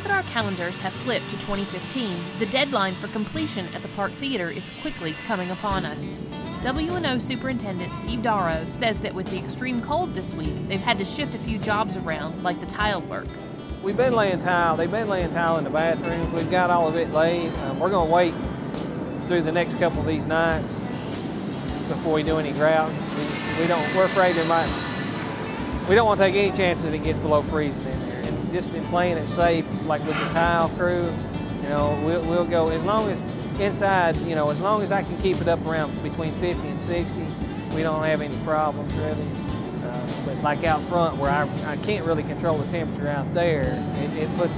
Now that our calendars have flipped to 2015, the deadline for completion at the Park Theater is quickly coming upon us. W&O Superintendent Steve Darrow says that with the extreme cold this week, they've had to shift a few jobs around, like the tile work. We've been laying tile. They've been laying tile in the bathrooms. We've got all of it laid. We're going to wait through the next couple of these nights before we do any grout. We're afraid we don't want to take any chances that it gets below freezing in there. And just been playing it safe, like with the tile crew. We'll go as long as inside. As long as I can keep it up around between 50 and 60, we don't have any problems really. But like out front, where I can't really control the temperature out there, it puts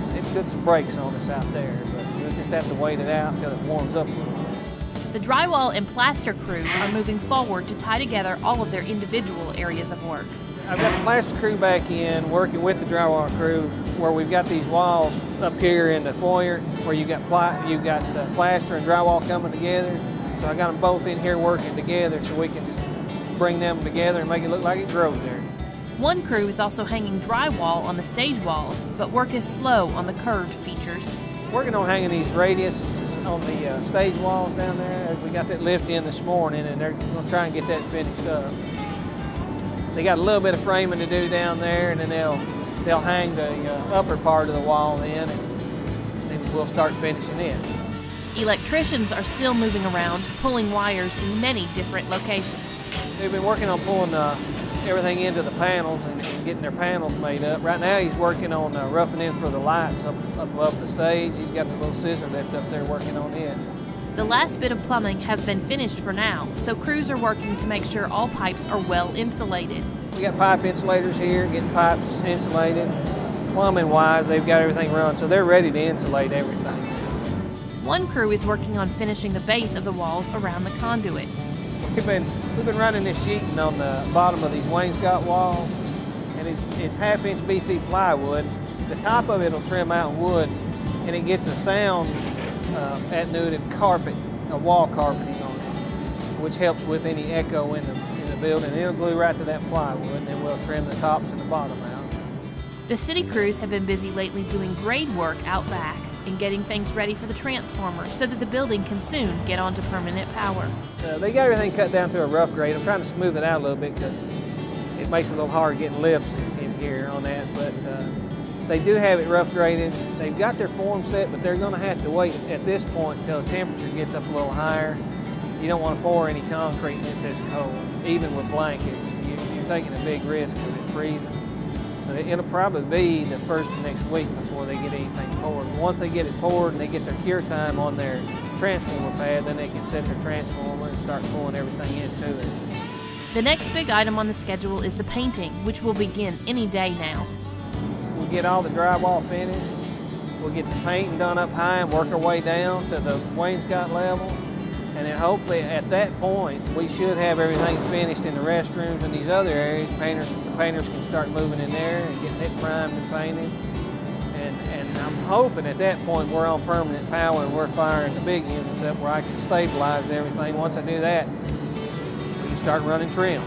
some brakes on us out there. But we'll just have to wait it out until it warms up a little bit. The drywall and plaster crews are moving forward to tie together all of their individual areas of work. I've got the plaster crew back in, working with the drywall crew, where we've got these walls up here in the foyer, where you've got plaster and drywall coming together. So I got them both in here working together, so we can just bring them together and make it look like it grows there. One crew is also hanging drywall on the stage walls, but work is slow on the curved features. Working on hanging these radius on the stage walls down there. We got that lift in this morning, and they're going to try and get that finished up. They got a little bit of framing to do down there, and then they'll hang the upper part of the wall in, and then we'll start finishing it. Electricians are still moving around, pulling wires in many different locations. They've been working on pulling everything into the panels and getting their panels made up. Right now he's working on roughing in for the lights up above the stage. He's got his little scissor lift up there working on it. The last bit of plumbing has been finished for now, so crews are working to make sure all pipes are well insulated. We got pipe insulators here, getting pipes insulated. Plumbing-wise, they've got everything run, so they're ready to insulate everything. One crew is working on finishing the base of the walls around the conduit. We've been running this sheeting on the bottom of these wainscot walls, and it's half-inch BC plywood. The top of it will trim out wood, and it gets a sound attenuated carpet, a wall carpeting on it, which helps with any echo in the building. And it'll glue right to that plywood, and then we'll trim the tops and the bottom out. The city crews have been busy lately doing grade work out back and getting things ready for the transformer so that the building can soon get onto permanent power. They got everything cut down to a rough grade. I'm trying to smooth it out a little bit because it makes it a little hard getting lifts in here on that, but they do have it rough graded. They've got their form set, but they're going to have to wait at this point until the temperature gets up a little higher. You don't want to pour any concrete in this cold, even with blankets. You're taking a big risk of it freezing. So it'll probably be the first of next week before they get anything poured. Once they get it poured and they get their cure time on their transformer pad, then they can set their transformer and start pulling everything into it. The next big item on the schedule is the painting, which will begin any day now. We'll get all the drywall finished. We'll get the painting done up high and work our way down to the wainscot level. And then hopefully at that point, we should have everything finished in the restrooms and these other areas. The painters can start moving in there and getting it primed and painted. And I'm hoping at that point we're on permanent power and we're firing the big units up where I can stabilize everything. Once I do that, we can start running trim.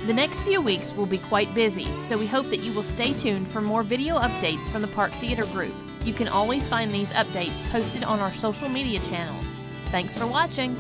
The next few weeks will be quite busy, so we hope that you will stay tuned for more video updates from the Park Theater Group. You can always find these updates posted on our social media channels. Thanks for watching.